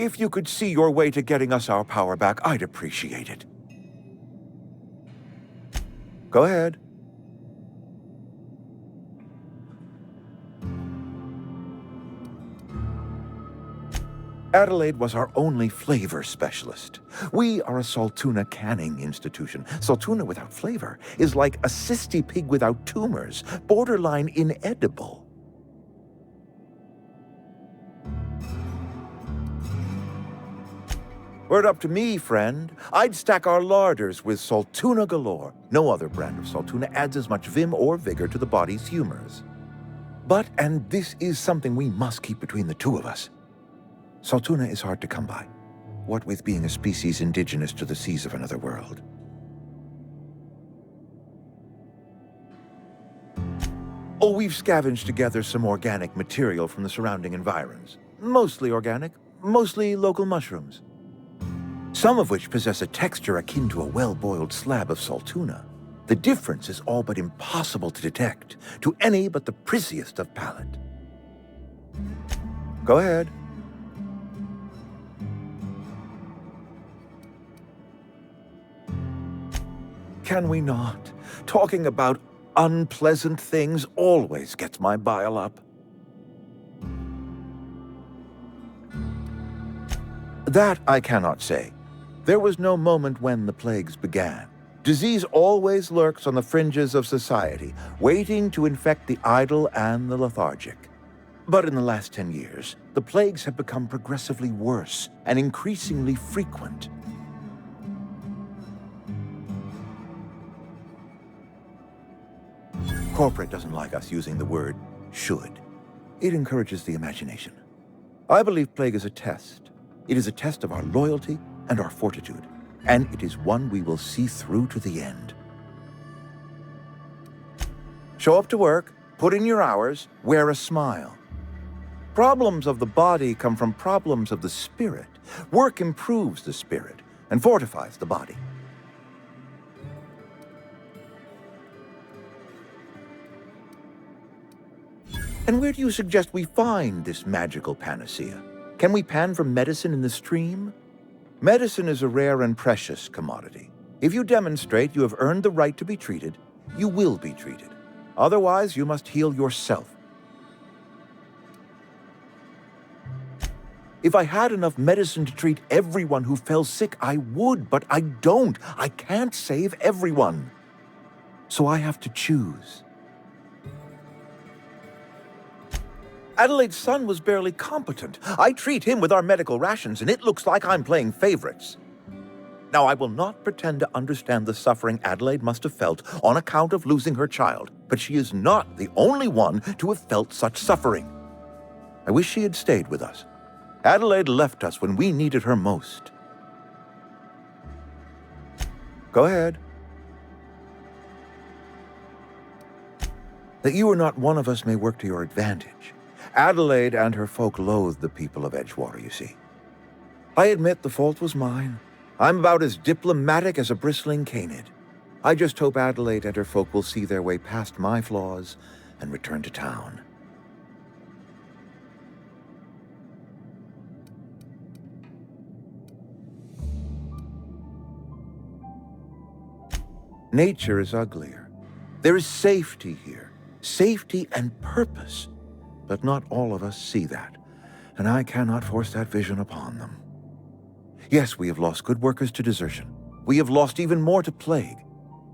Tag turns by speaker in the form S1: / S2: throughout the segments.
S1: If you could see your way to getting us our power back, I'd appreciate it. Go ahead. Adelaide was our only flavor specialist. We are a Saltuna canning institution. Saltuna without flavor is like a cysty pig without tumors, borderline inedible. Were it up to me, friend, I'd stack our larders with Saltuna galore. No other brand of Saltuna adds as much vim or vigor to the body's humors. But, and this is something we must keep between the two of us, Saltuna is hard to come by, what with being a species indigenous to the seas of another world. Oh, we've scavenged together some organic material from the surrounding environs. Mostly organic, mostly local mushrooms. Some of which possess a texture akin to a well-boiled slab of Saltuna. The difference is all but impossible to detect to any but the prissiest of palate. Go ahead. Can we not? Talking about unpleasant things always gets my bile up. That I cannot say. There was no moment when the plagues began. Disease always lurks on the fringes of society, waiting to infect the idle and the lethargic. But in the last 10 years, the plagues have become progressively worse and increasingly frequent. Corporate doesn't like us using the word should. It encourages the imagination. I believe plague is a test. It is a test of our loyalty and our fortitude, and it is one we will see through to the end. Show up to work, put in your hours, wear a smile. Problems of the body come from problems of the spirit. Work improves the spirit and fortifies the body. And where do you suggest we find this magical panacea? Can we pan for medicine in the stream? Medicine is a rare and precious commodity. If you demonstrate you have earned the right to be treated, you will be treated. Otherwise, you must heal yourself. If I had enough medicine to treat everyone who fell sick, I would, but I don't. I can't save everyone. So I have to choose. Adelaide's son was barely competent. I treat him with our medical rations, and it looks like I'm playing favorites. Now, I will not pretend to understand the suffering Adelaide must have felt on account of losing her child, but she is not the only one to have felt such suffering. I wish she had stayed with us. Adelaide left us when we needed her most. Go ahead. That you are not one of us may work to your advantage. Adelaide and her folk loathed the people of Edgewater, you see. I admit the fault was mine. I'm about as diplomatic as a bristling canid. I just hope Adelaide and her folk will see their way past my flaws and return to town. Nature is uglier. There is safety here, safety and purpose. But not all of us see that, and I cannot force that vision upon them. Yes, we have lost good workers to desertion. We have lost even more to plague,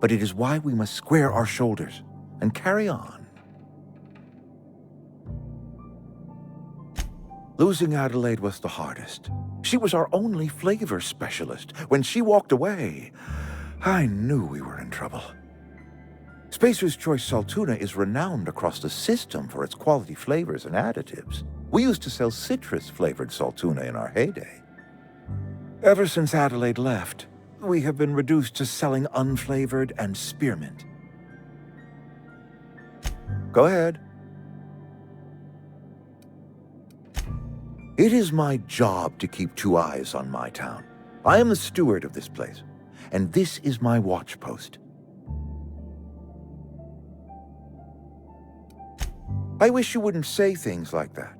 S1: but it is why we must square our shoulders and carry on. Losing Adelaide was the hardest. She was our only flavor specialist. When she walked away, I knew we were in trouble. Spacer's Choice Saltuna is renowned across the system for its quality flavors and additives. We used to sell citrus-flavored Saltuna in our heyday. Ever since Adelaide left, we have been reduced to selling unflavored and spearmint. Go ahead. It is my job to keep 2 eyes on my town. I am the steward of this place, and this is my watch post. I wish you wouldn't say things like that.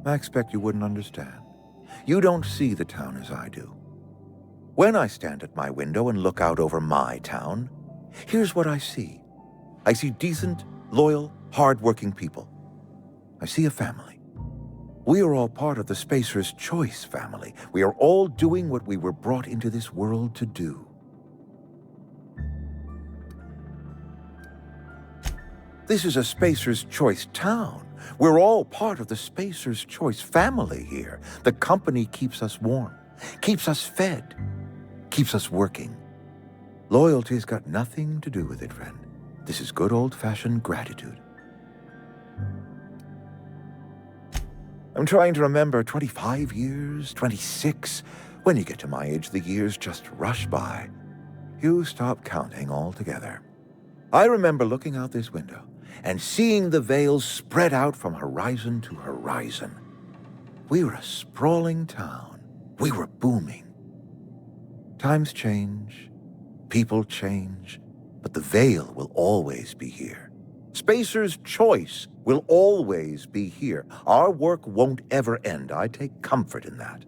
S1: I expect you wouldn't understand. You don't see the town as I do. When I stand at my window and look out over my town, here's what I see. I see decent, loyal, hard-working people. I see a family. We are all part of the Spacer's Choice family. We are all doing what we were brought into this world to do. This is a Spacer's Choice town. We're all part of the Spacer's Choice family here. The company keeps us warm, keeps us fed, keeps us working. Loyalty's got nothing to do with it, friend. This is good old-fashioned gratitude. I'm trying to remember 25 years, 26. When you get to my age, the years just rush by. You stop counting altogether. I remember looking out this window and seeing the veils spread out from horizon to horizon. We were a sprawling town. We were booming. Times change, people change, but the veil will always be here. Spacer's Choice will always be here. Our work won't ever end. I take comfort in that.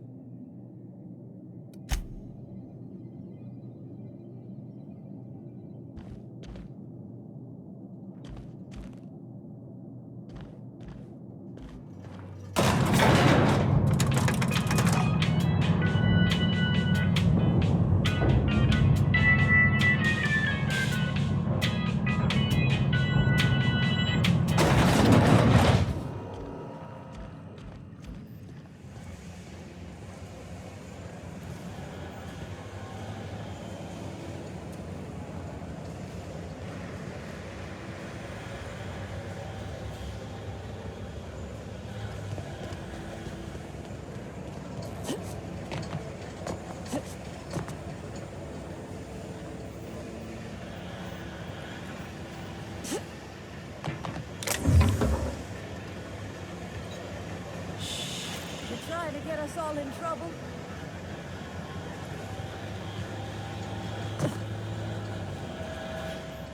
S2: to get us all in trouble?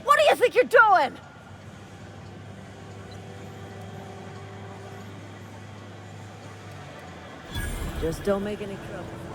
S2: What do you think you're doing? Just don't make any trouble.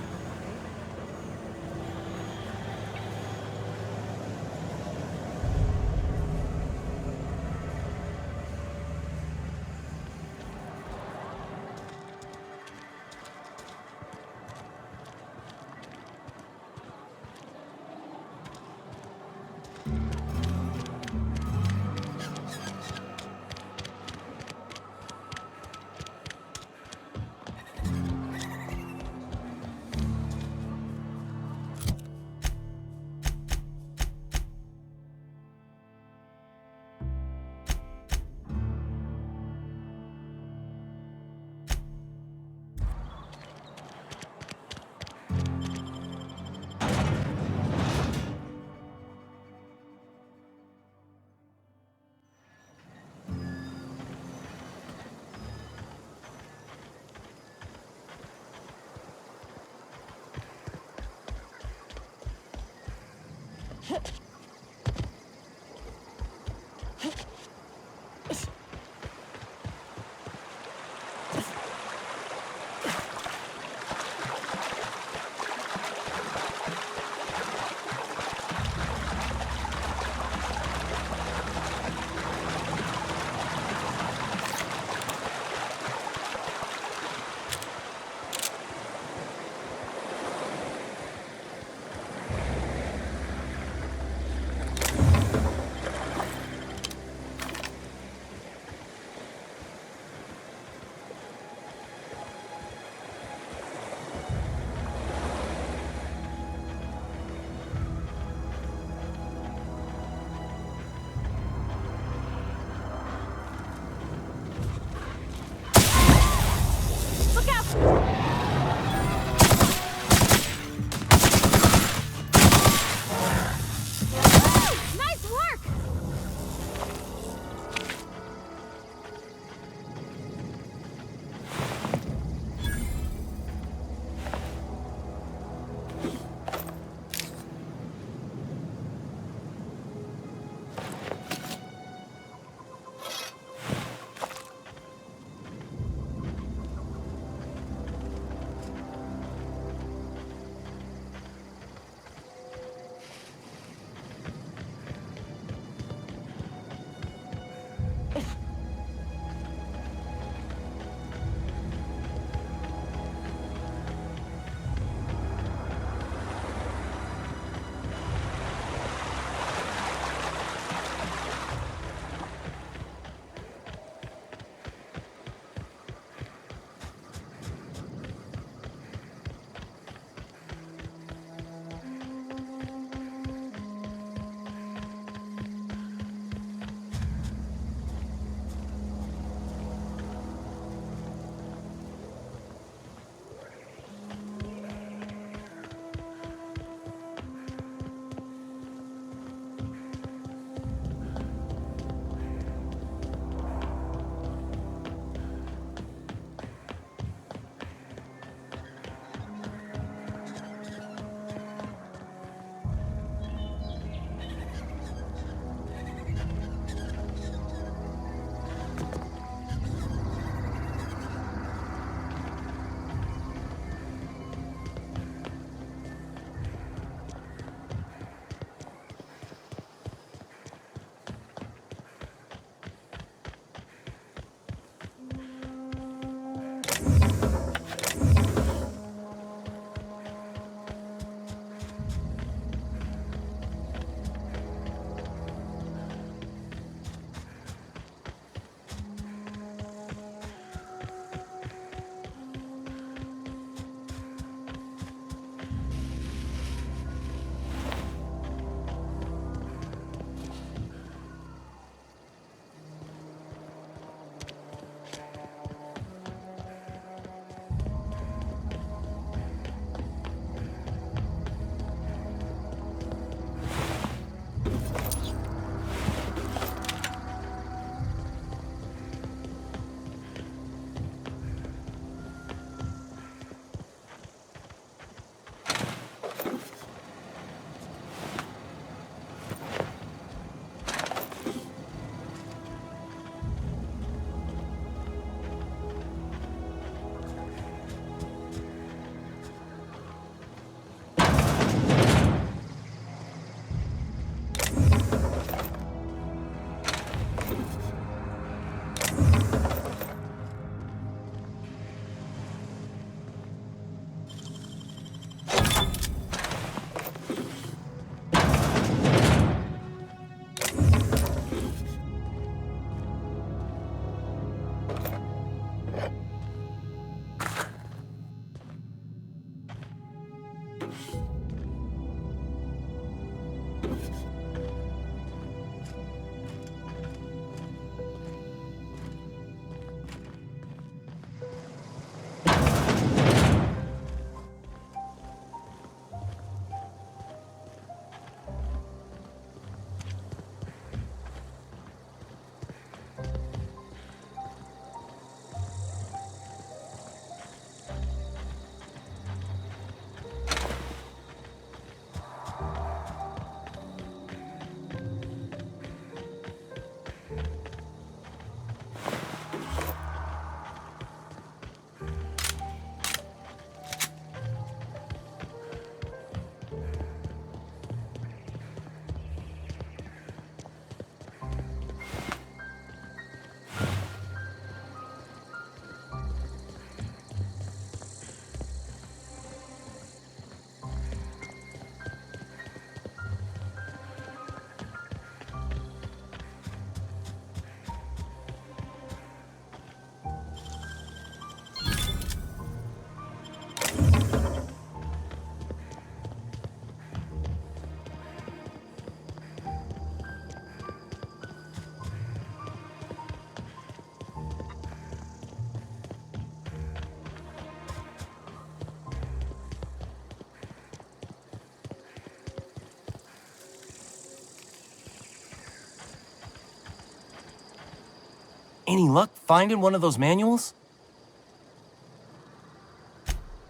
S3: Any luck finding one of those manuals?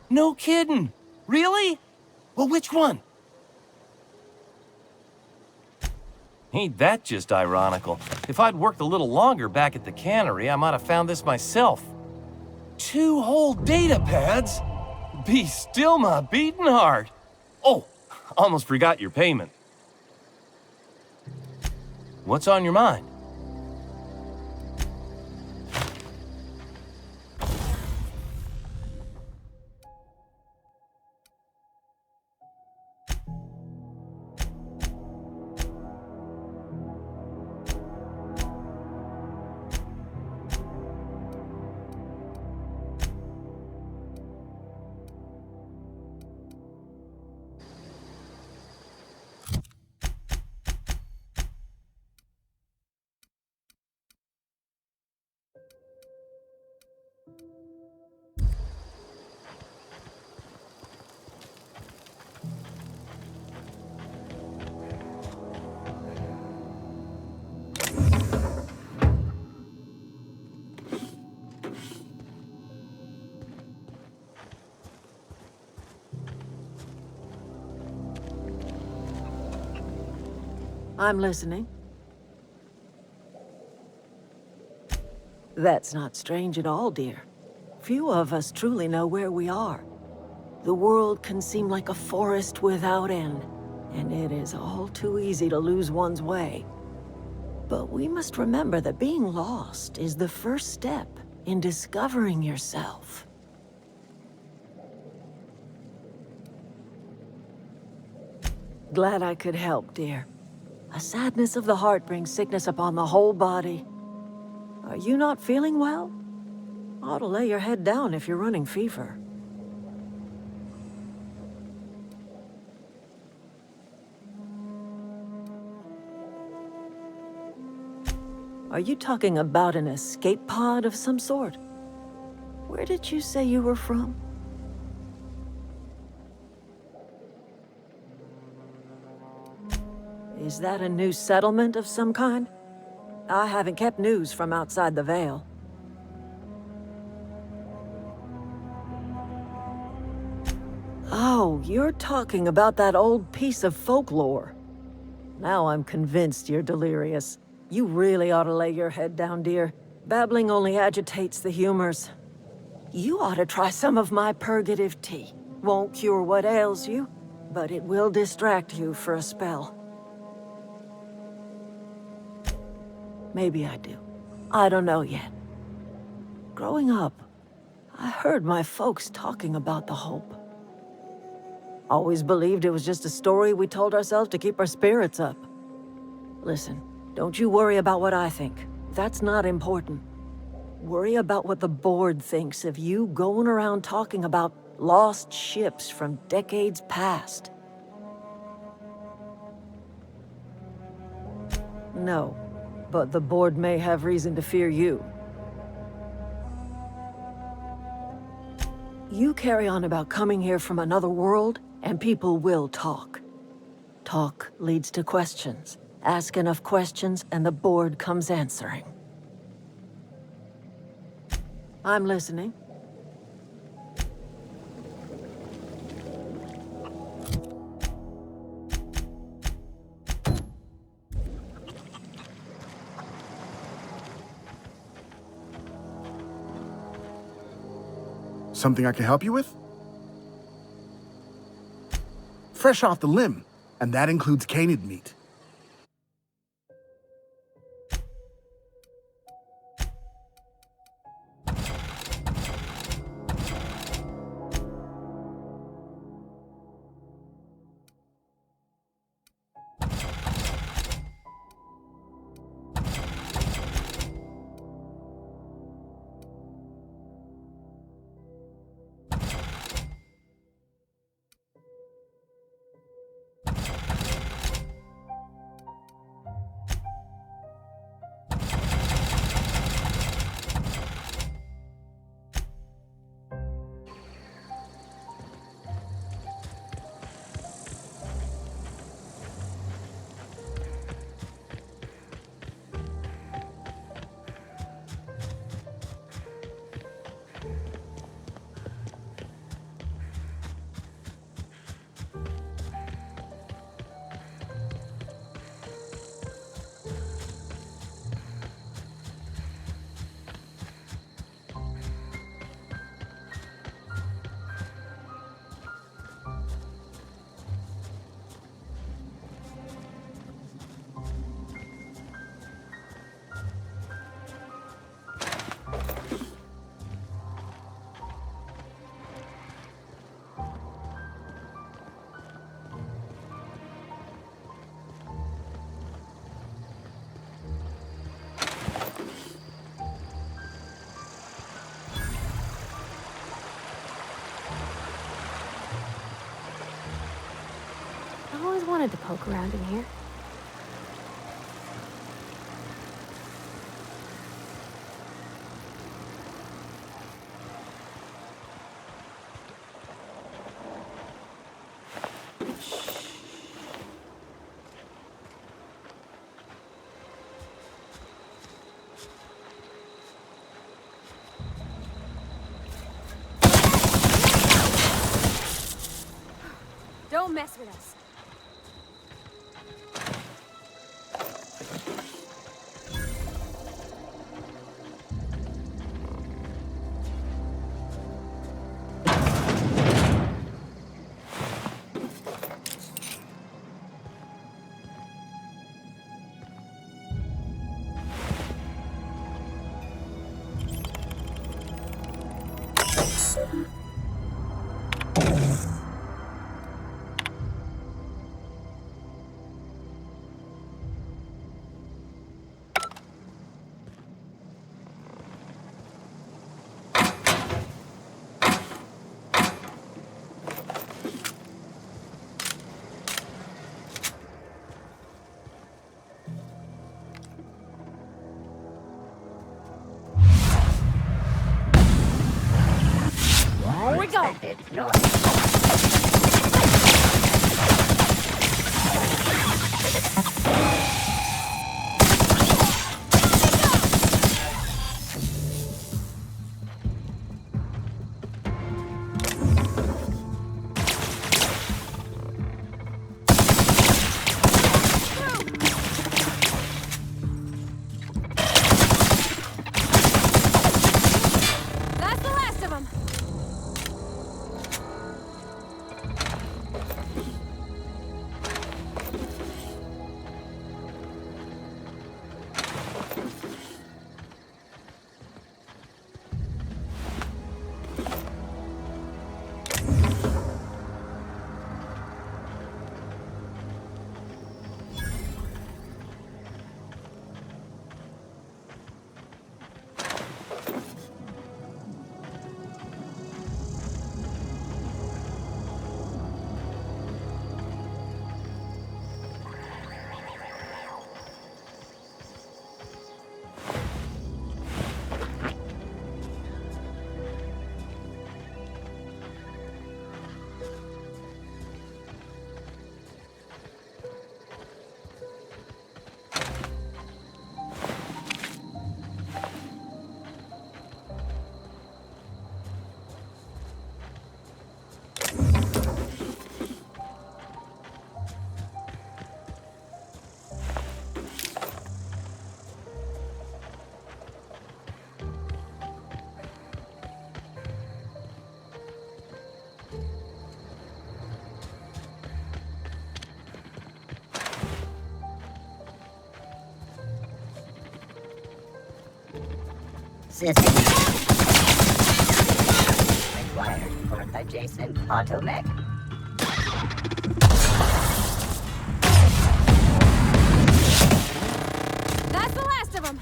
S3: No kidding! Really? Well, which one? Ain't that just ironical? If I'd worked a little longer back at the cannery, I might have found this myself. 2 whole data pads? Be still my beating heart. Oh, almost forgot your payment. What's on your mind?
S2: I'm listening. That's not strange at all, dear. Few of us truly know where we are. The world can seem like a forest without end, and it is all too easy to lose one's way. But we must remember that being lost is the first step in discovering yourself. Glad I could help, dear. A sadness of the heart brings sickness upon the whole body. Are you not feeling well? Ought to lay your head down if you're running fever. Are you talking about an escape pod of some sort? Where did you say you were from? Is that a new settlement of some kind? I haven't kept news from outside the Veil. Oh, you're talking about that old piece of folklore. Now I'm convinced you're delirious. You really ought to lay your head down, dear. Babbling only agitates the humors. You ought to try some of my purgative tea. Won't cure what ails you, but it will distract you for a spell. Maybe I do. I don't know yet. Growing up, I heard my folks talking about the Hope. Always believed it was just a story we told ourselves to keep our spirits up. Listen, don't you worry about what I think. That's not important. Worry about what the board thinks of you going around talking about lost ships from decades past. No, but the board may have reason to fear you. You carry on about coming here from another world, and people will talk. Talk leads to questions. Ask enough questions, and the board comes answering. I'm listening.
S4: Something I can help you with? Fresh off the limb, and that includes canid meat.
S5: always wanted to poke around in here. Don't mess with us. Here we go. That's the last of them.
S6: System required for adjacent automech.
S5: That's the last of them.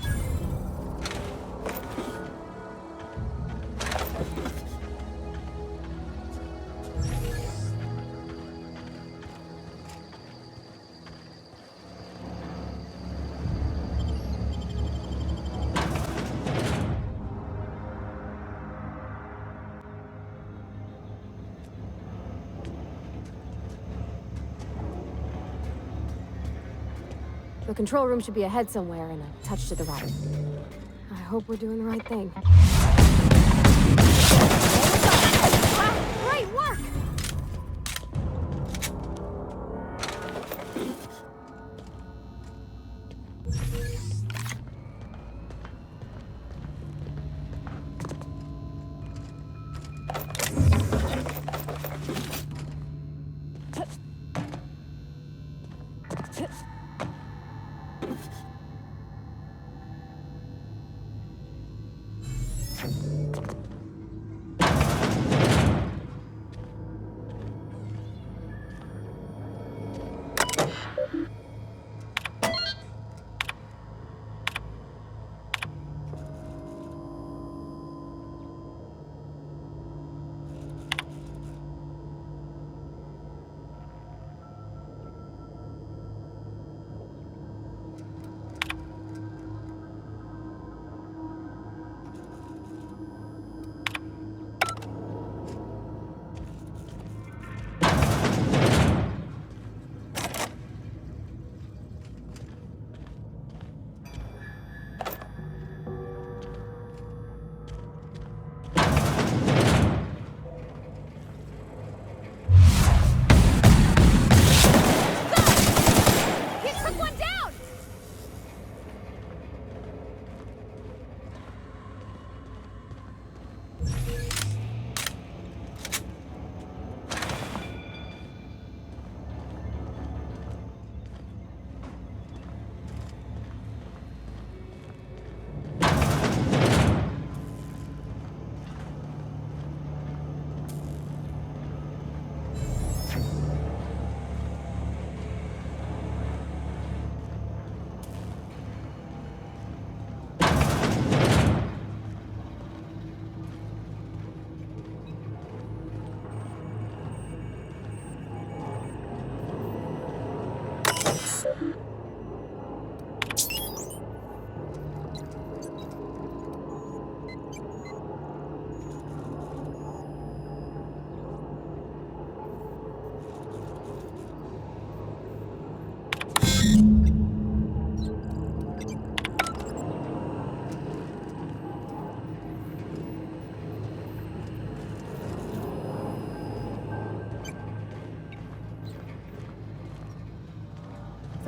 S5: The control room should be ahead somewhere and a touch to the right. I hope we're doing the right thing. Wow, great work!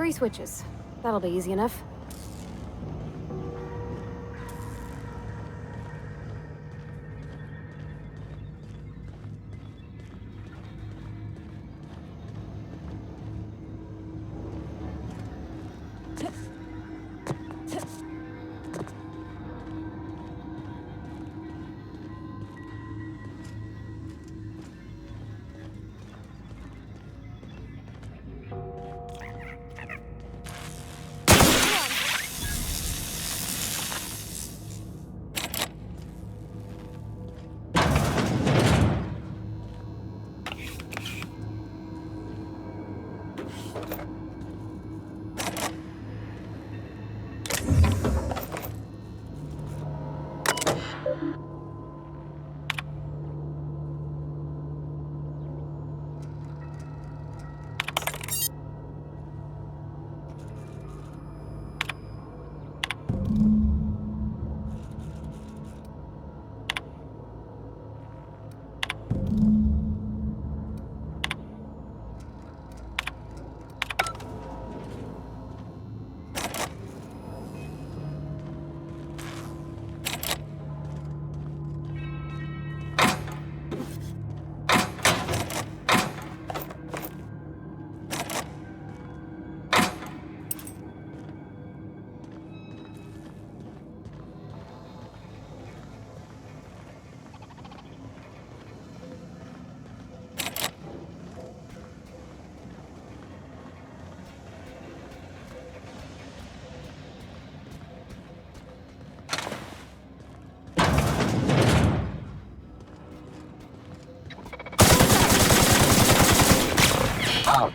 S5: Three switches. That'll be easy enough.
S6: Oh,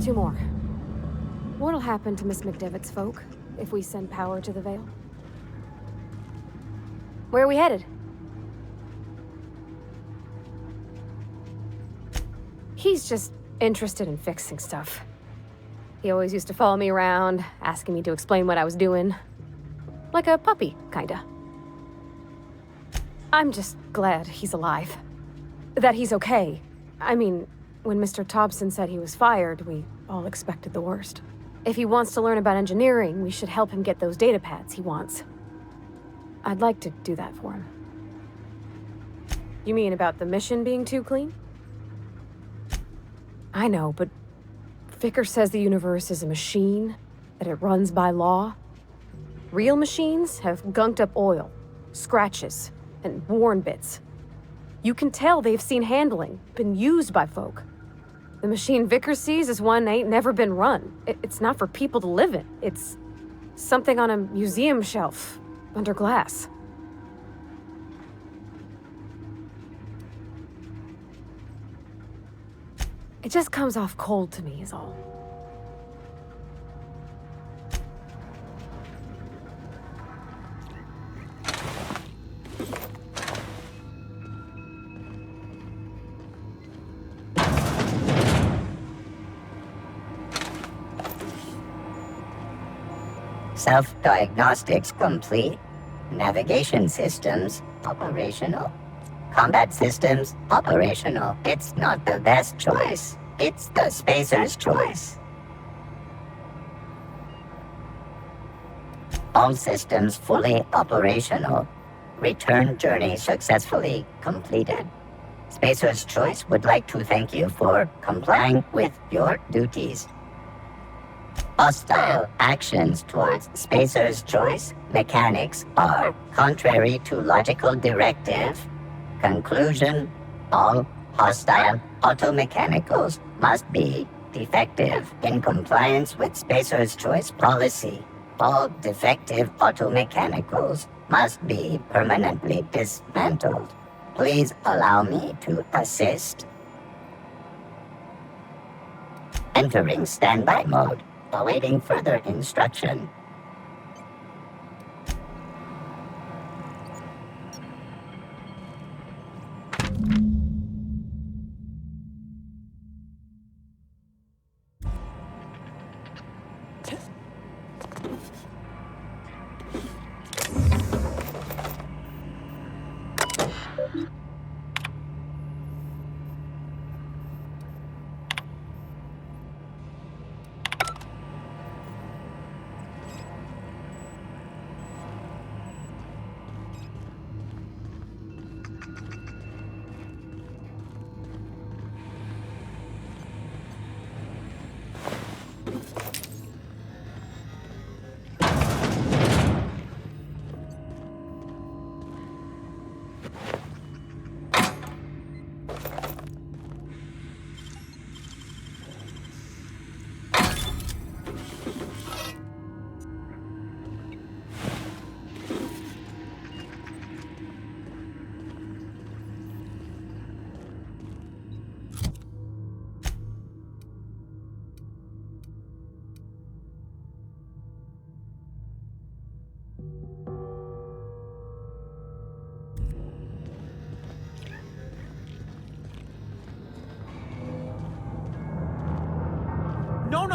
S5: There's two more. What'll happen to Miss McDevitt's folk if we send power to the Vale? Where are we headed? He's just interested in fixing stuff. He always used to follow me around, asking me to explain what I was doing. Like a puppy, kinda. I'm just glad he's alive. That he's okay. I mean, when Mr. Thompson said he was fired, we all expected the worst. If he wants to learn about engineering, we should help him get those data pads he wants. I'd like to do that for him. You mean about the mission being too clean? I know, but Vicker says the universe is a machine, that it runs by law. Real machines have gunked up oil, scratches, and worn bits. You can tell they've seen handling, been used by folk. The machine Vicker sees is one ain't never been run. It's not for people to live in. It's something on a museum shelf, under glass. It just comes off cold to me, is all.
S6: Self-diagnostics complete. Navigation systems operational. Combat systems operational. It's not the best choice. It's the spacer's choice. All systems fully operational. Return journey successfully completed. Spacer's Choice would like to thank you for complying with your duties. Hostile actions towards Spacer's Choice mechanics are contrary to logical directive. Conclusion: all hostile automechanicals must be defective in compliance with Spacer's Choice policy. All defective automechanicals must be permanently dismantled. Please allow me to assist. Entering standby mode, awaiting further instruction.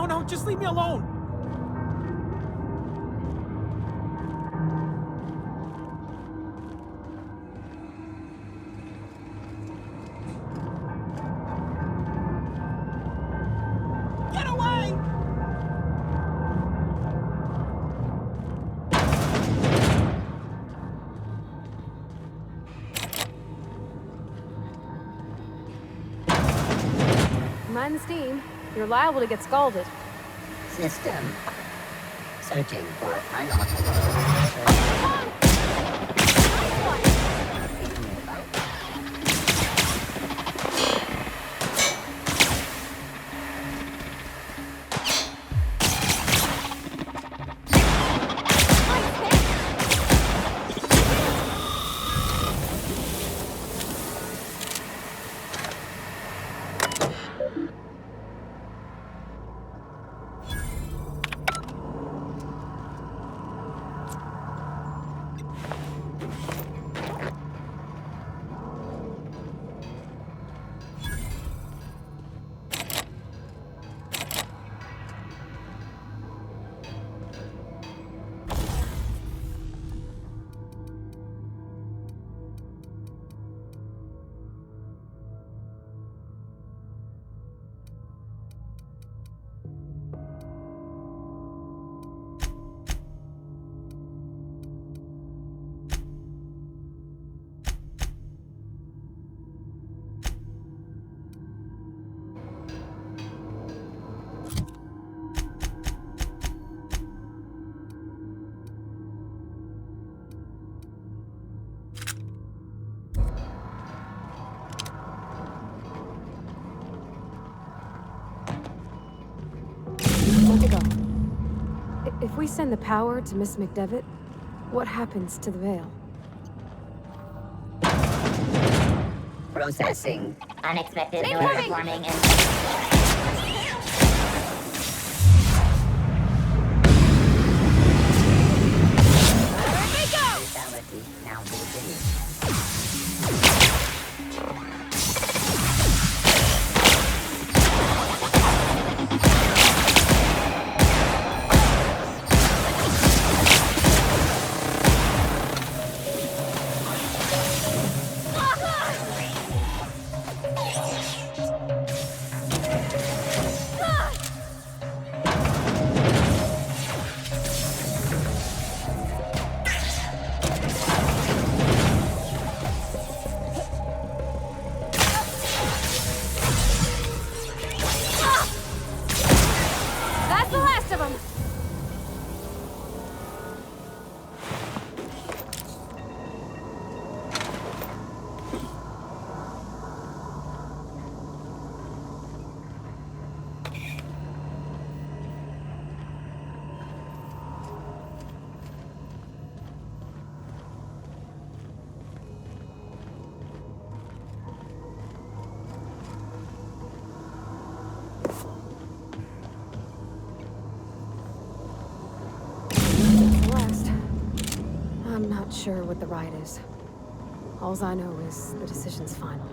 S7: No, just leave me alone! Get away!
S5: Mind the steam. You're liable to get scalded.
S6: System. Searching for unauthorized.
S5: Let it go. If we send the power to Miss McDevitt, what happens to the veil?
S6: Processing.
S8: Unexpected
S5: Incoming!
S8: noise forming in.
S6: Reality now begins.
S5: Not sure what the right is. Alls I know is the decision's final.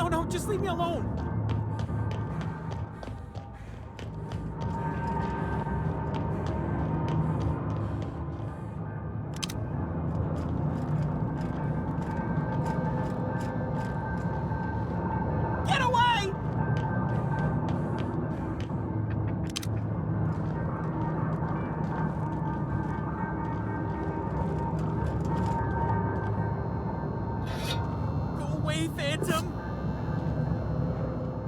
S7: No, just leave me alone. Get away! Go away, Phantom!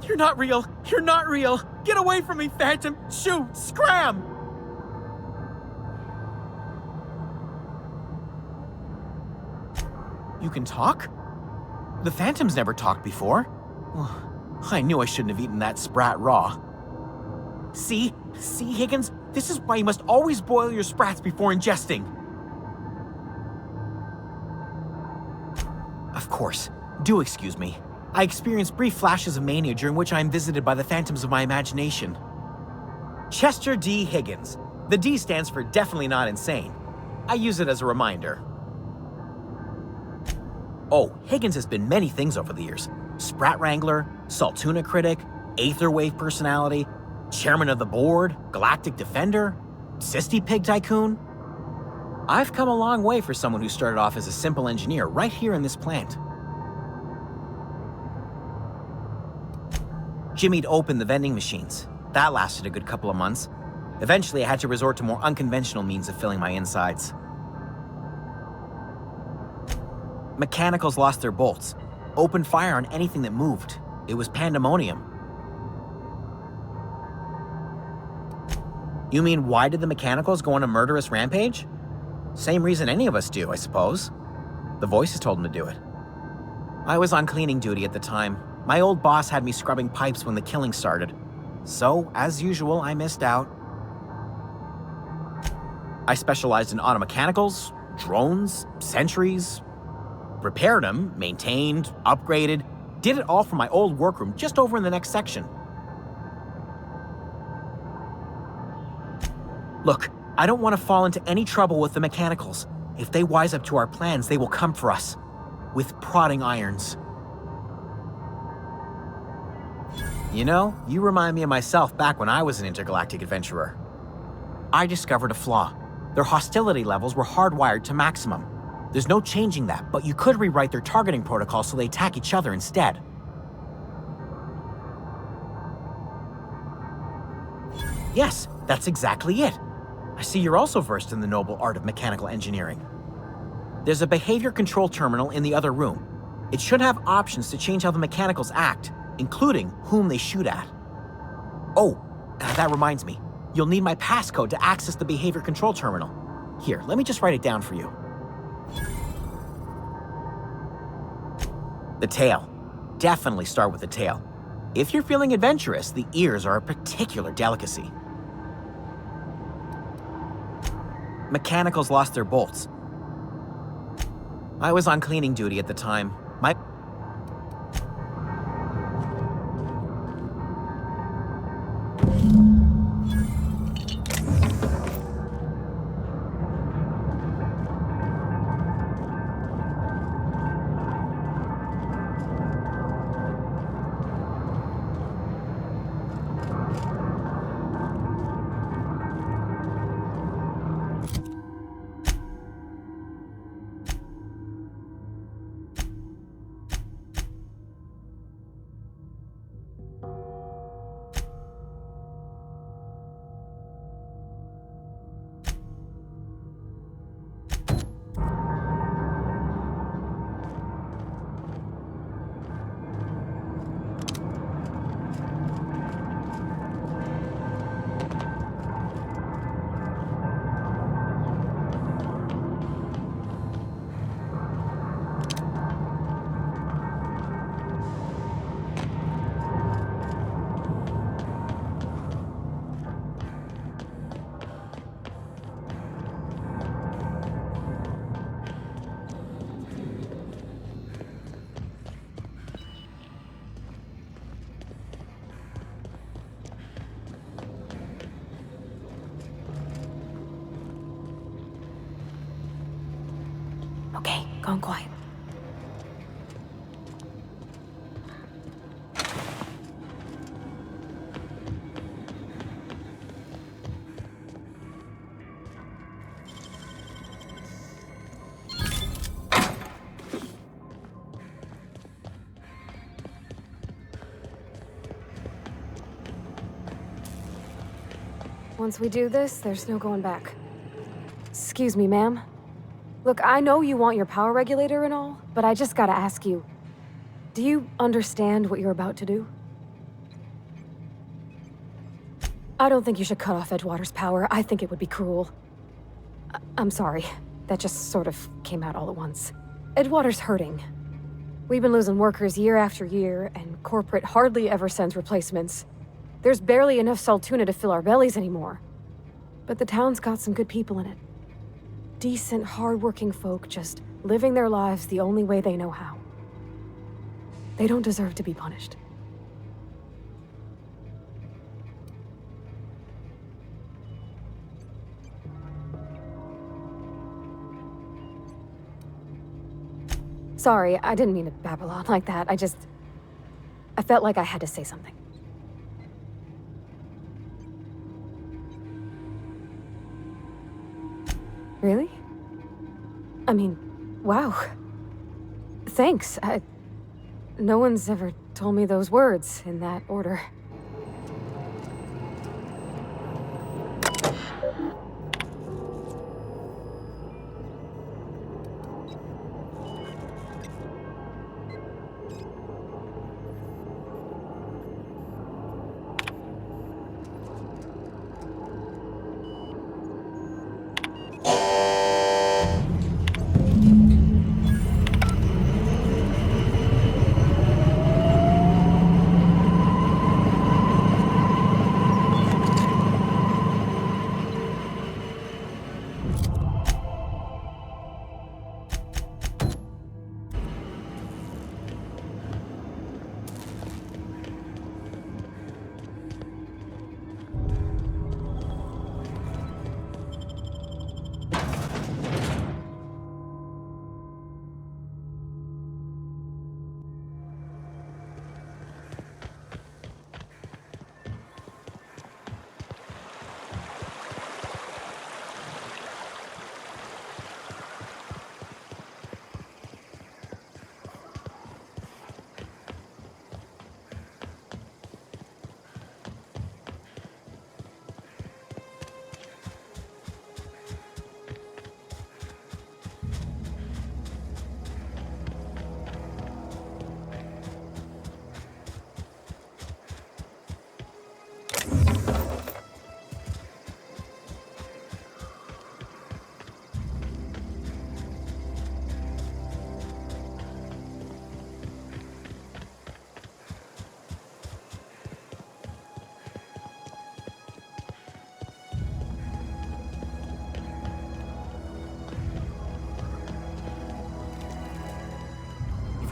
S7: You're not real! You're not real! Get away from me, Phantom! Shoot! Scram! You can talk? The Phantom's never talked before. I knew I shouldn't have eaten that sprat raw. See? See, Higgins? This is why you must always boil your sprats before ingesting. Of course. Do excuse me. I experience brief flashes of mania during which I am visited by the phantoms of my imagination. Chester D. Higgins. The D stands for definitely not insane. I use it as a reminder. Oh, Higgins has been many things over the years. Sprat Wrangler, Saltuna Critic, Aetherwave Personality, Chairman of the Board, Galactic Defender, Sisty Pig Tycoon. I've come a long way for someone who started off as a simple engineer right here in this plant. Jimmy'd opened the vending machines. That lasted a good couple of months. Eventually, I had to resort to more unconventional means of filling my insides. Mechanicals lost their bolts, opened fire on anything that moved. It was pandemonium. You mean, why did the mechanicals go on a murderous rampage? Same reason any of us do, I suppose. The voices told them to do it. I was on cleaning duty at the time. My old boss had me scrubbing pipes when the killing started. So, as usual, I missed out. I specialized in automechanicals, drones, sentries, repaired them, maintained, upgraded, did it all from my old workroom just over in the next section. Look, I don't want to fall into any trouble with the mechanicals. If they wise up to our plans, they will come for us. With prodding irons. You know, you remind me of myself back when I was an intergalactic adventurer. I discovered a flaw. Their hostility levels were hardwired to maximum. There's no changing that, but you could rewrite their targeting protocol so they attack each other instead. Yes, that's exactly it. I see you're also versed in the noble art of mechanical engineering. There's a behavior control terminal in the other room. It should have options to change how the mechanicals act, including whom they shoot at. Oh, that reminds me. You'll need my passcode to access the behavior control terminal. Here, let me just write it down for you. The tail. Definitely start with the tail. If you're feeling adventurous, the ears are a particular delicacy. Mechanicals lost their bolts. I was on cleaning duty at the time.
S5: Okay, gone quiet. Once we do this, there's no going back. Excuse me, ma'am. Look, I know you want your power regulator and all, but I just gotta ask you, do you understand what you're about to do? I don't think you should cut off Edgewater's power. I think it would be cruel. I'm sorry. That just sort of came out all at once. Edgewater's hurting. We've been losing workers year after year, and corporate hardly ever sends replacements. There's barely enough Saltuna to fill our bellies anymore. But the town's got some good people in it. Decent, hard-working folk just living their lives the only way they know how. They don't deserve to be punished. Sorry, I didn't mean to babble on like that. I felt like I had to say something. Really? I mean, wow. Thanks. No one's ever told me those words in that order.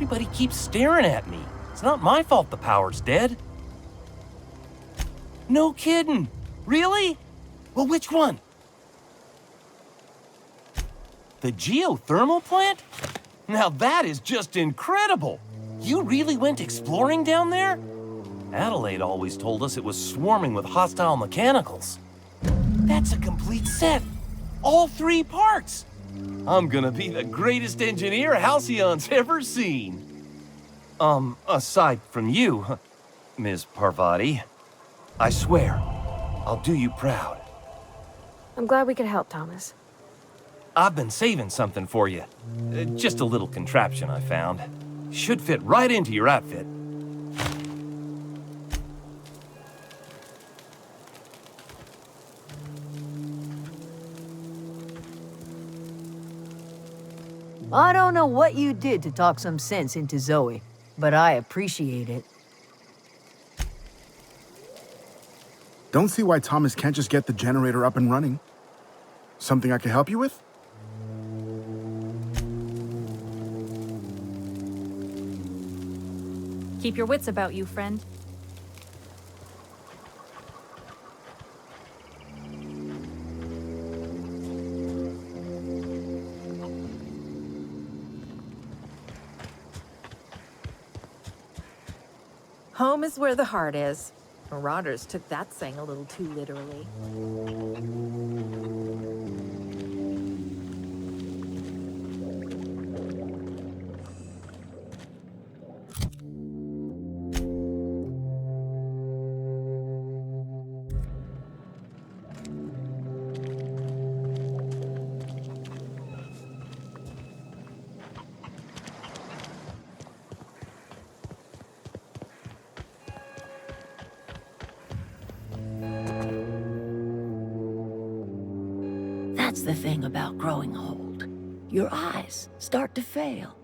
S3: Everybody keeps staring at me. It's not my fault the power's dead. No kidding. Really? Well, which one? The geothermal plant? Now that is just incredible. You really went exploring down there? Adelaide always told us it was swarming with hostile mechanicals. That's a complete set. All 3 parts. I'm gonna be the greatest engineer Halcyon's ever seen. Aside from you, Ms. Parvati, I swear, I'll do you proud.
S5: I'm glad we could help, Thomas.
S3: I've been saving something for you. Just a little contraption I found. Should fit right into your outfit.
S2: I don't know what you did to talk some sense into Zoe, but I appreciate it.
S4: Don't see why Thomas can't just get the generator up and running. Something I can help you with?
S8: Keep your wits about you, friend.
S9: Home is where the heart is. Marauders took that saying a little too literally.
S2: That's the thing about growing old. Your eyes start to fail.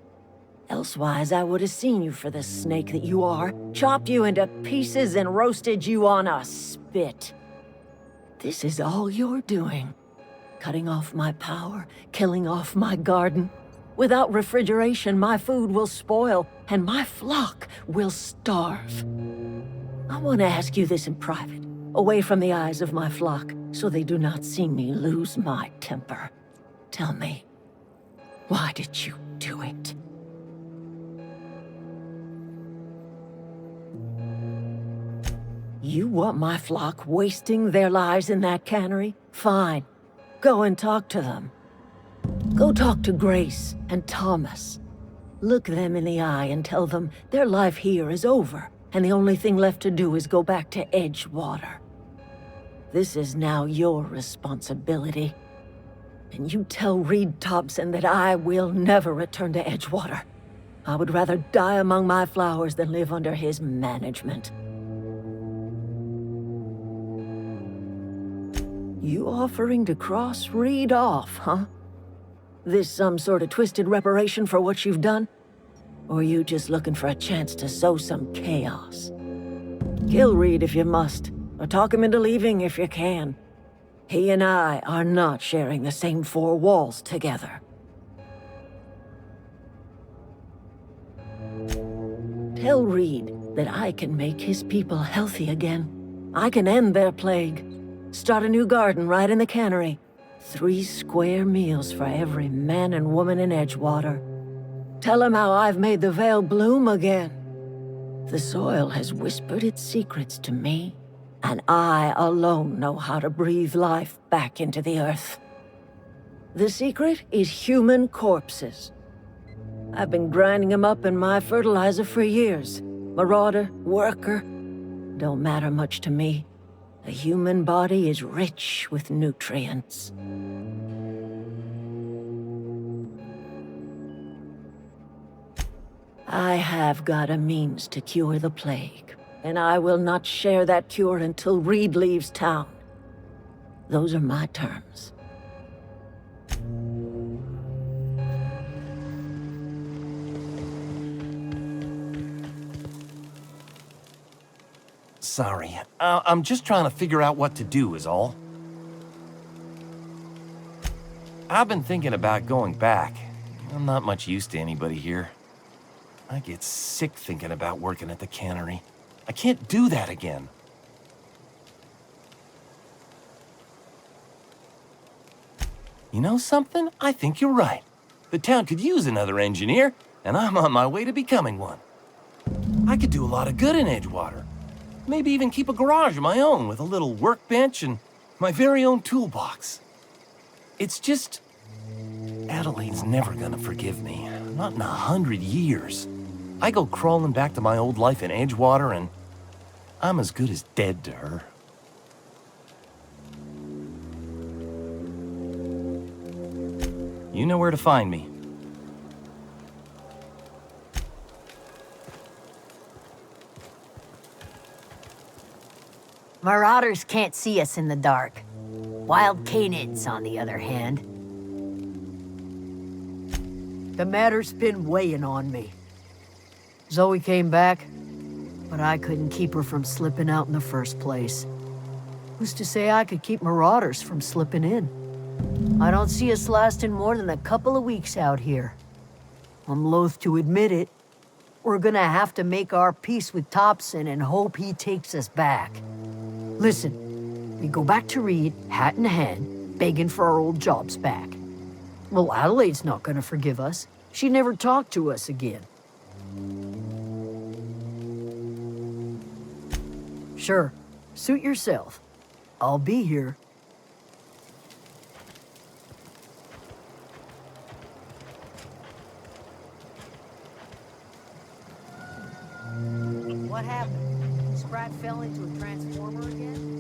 S2: Elsewise, I would have seen you for the snake that you are, chopped you into pieces and roasted you on a spit. This is all you're doing. Cutting off my power, killing off my garden. Without refrigeration, my food will spoil, and my flock will starve. I want to ask you this in private, away from the eyes of my flock, so they do not see me lose my temper. Tell me, why did you do it? You want my flock wasting their lives in that cannery? Fine. Go and talk to them. Go talk to Grace and Thomas. Look them in the eye and tell them their life here is over, and the only thing left to do is go back to Edgewater. This is now your responsibility. And you tell Reed Thompson that I will never return to Edgewater. I would rather die among my flowers than live under his management. You offering to cross Reed off, huh? This some sort of twisted reparation for what you've done? Or you just looking for a chance to sow some chaos? Kill Reed if you must, or talk him into leaving if you can. He and I are not sharing the same 4 walls together. Tell Reed that I can make his people healthy again. I can end their plague. Start a new garden right in the cannery. 3 square meals for every man and woman in Edgewater. Tell him how I've made the Vale bloom again. The soil has whispered its secrets to me, and I alone know how to breathe life back into the earth. The secret is human corpses. I've been grinding them up in my fertilizer for years. Marauder, worker, don't matter much to me. The human body is rich with nutrients. I have got a means to cure the plague, and I will not share that cure until Reed leaves town. Those are my terms.
S3: Sorry, I'm just trying to figure out what to do is all. I've been thinking about going back. I'm not much use to anybody here. I get sick thinking about working at the cannery. I can't do that again. You know something? I think you're right. The town could use another engineer, and I'm on my way to becoming one. I could do a lot of good in Edgewater. Maybe even keep a garage of my own with a little workbench and my very own toolbox. It's just... Adelaide's never gonna forgive me. Not in 100 years. I go crawling back to my old life in Edgewater, and I'm as good as dead to her. You know where to find me.
S10: Marauders can't see us in the dark. Wild canids, on the other hand.
S2: The matter's been weighing on me. Zoe came back, but I couldn't keep her from slipping out in the first place. Who's to say I could keep marauders from slipping in? I don't see us lasting more than a couple of weeks out here. I'm loath to admit it. We're gonna have to make our peace with Thompson and hope he takes us back. Listen, we go back to Reed, hat in hand, begging for our old jobs back. Well, Adelaide's not gonna forgive us. She never talked to us again. Sure, suit yourself. I'll be here. What happened? Sprat fell into a transformer again?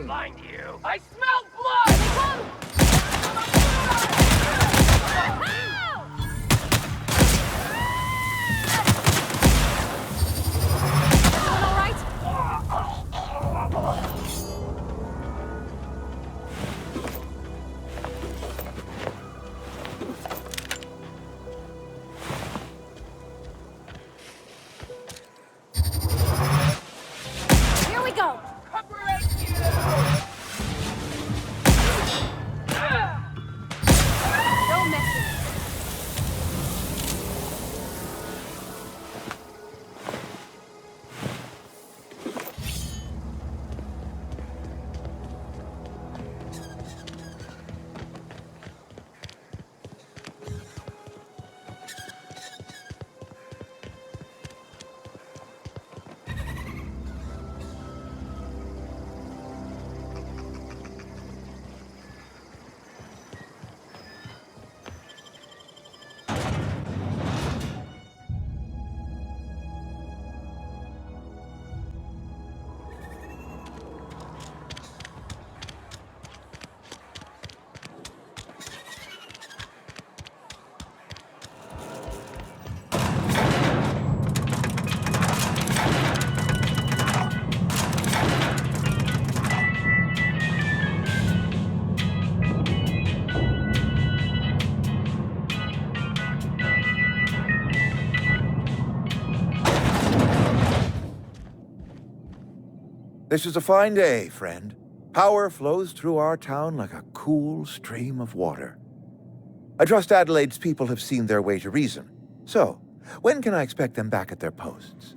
S3: Find you. I smell blood!
S5: Here we go! Don't mess with me.
S1: This is a fine day, friend. Power flows through our town like a cool stream of water. I trust Adelaide's people have seen their way to reason. So, when can I expect them back at their posts?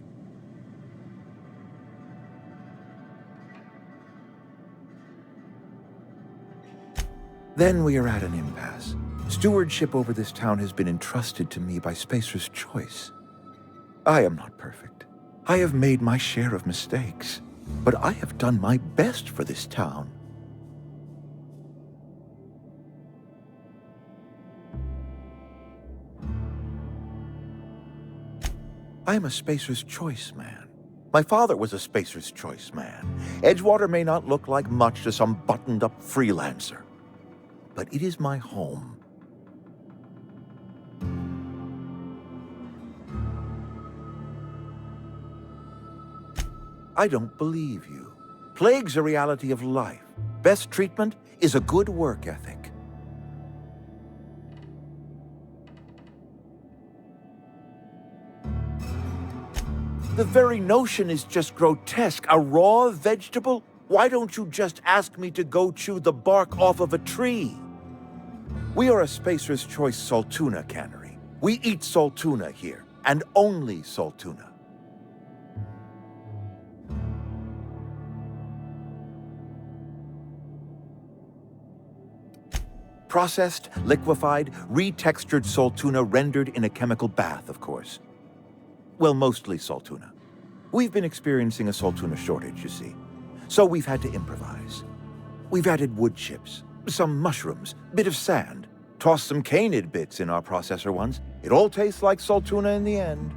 S1: Then we are at an impasse. Stewardship over this town has been entrusted to me by Spacer's choice. I am not perfect. I have made my share of mistakes. But I have done my best for this town. I am a Spacer's Choice man. My father was a Spacer's Choice man. Edgewater may not look like much to some buttoned-up freelancer, but it is my home. I don't believe you. Plague's a reality of life. Best treatment is a good work ethic. The very notion is just grotesque. A raw vegetable? Why don't you just ask me to go chew the bark off of a tree? We are a Spacer's Choice Saltuna cannery. We eat Saltuna here, and only Saltuna. Processed, liquefied, retextured Saltuna rendered in a chemical bath, of course. Well, mostly Saltuna. We've been experiencing a Saltuna shortage, you see. So we've had to improvise. We've added wood chips, some mushrooms, bit of sand, tossed some canid bits in our processor once. It all tastes like Saltuna in the end.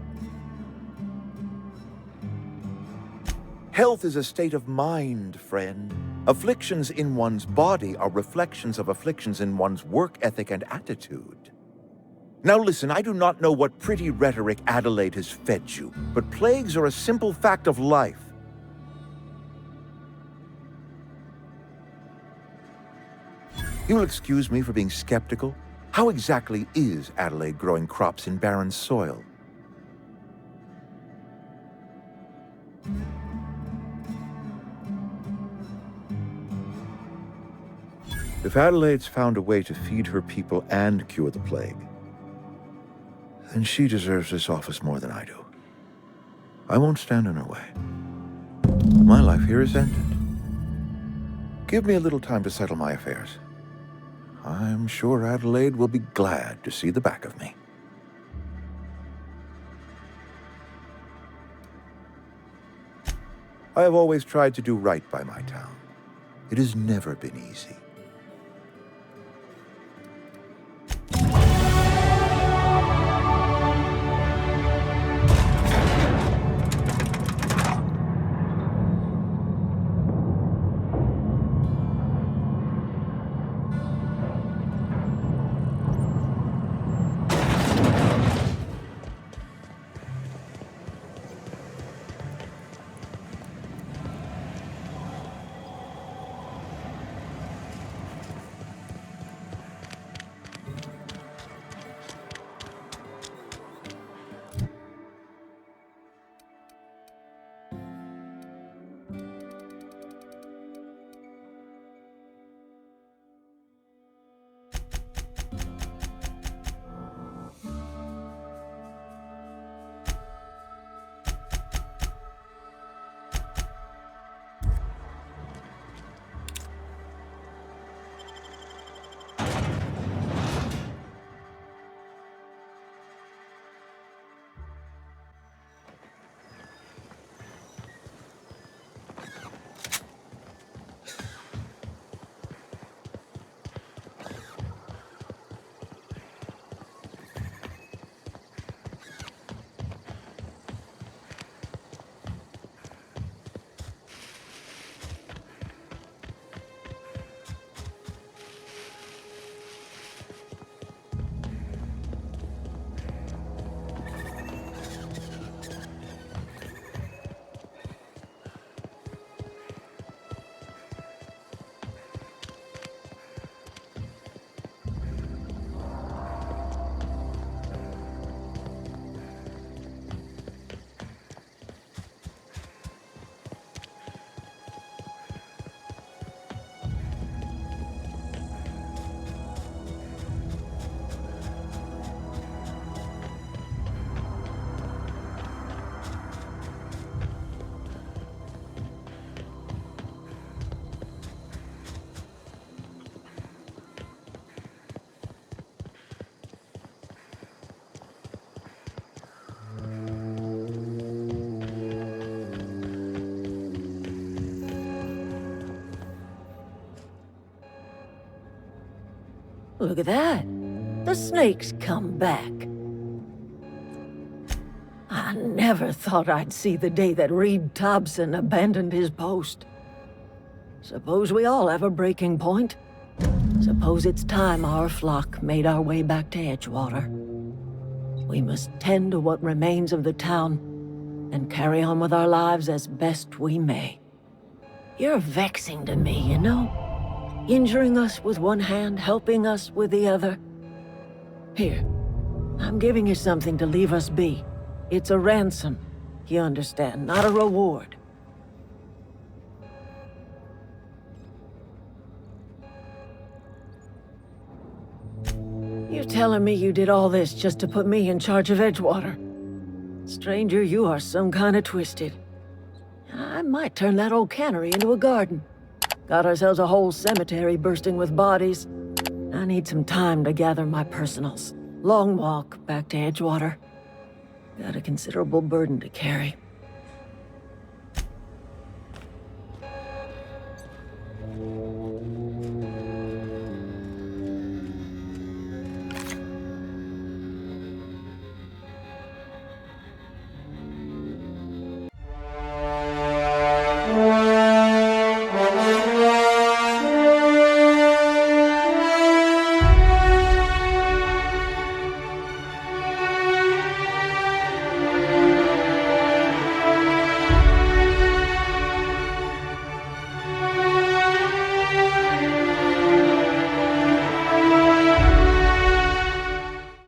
S1: Health is a state of mind, friend. Afflictions in one's body are reflections of afflictions in one's work ethic and attitude. Now listen, I do not know what pretty rhetoric Adelaide has fed you, but plagues are a simple fact of life. You'll excuse me for being skeptical. How exactly is Adelaide growing crops in barren soil? If Adelaide's found a way to feed her people and cure the plague, then she deserves this office more than I do. I won't stand in her way. My life here is ended. Give me a little time to settle my affairs. I'm sure Adelaide will be glad to see the back of me. I have always tried to do right by my town. It has never been easy.
S2: Look at that. The snake's come back. I never thought I'd see the day that Reed Thompson abandoned his post. Suppose we all have a breaking point. Suppose it's time our flock made our way back to Edgewater. We must tend to what remains of the town and carry on with our lives as best we may. You're vexing to me, you know? Injuring us with one hand, helping us with the other. Here, I'm giving you something to leave us be. It's a ransom, you understand, not a reward. You're telling me you did all this just to put me in charge of Edgewater? Stranger, you are some kind of twisted. I might turn that old cannery into a garden. Got ourselves a whole cemetery bursting with bodies. I need some time to gather my personals. Long walk back to Edgewater. Got a considerable burden to carry.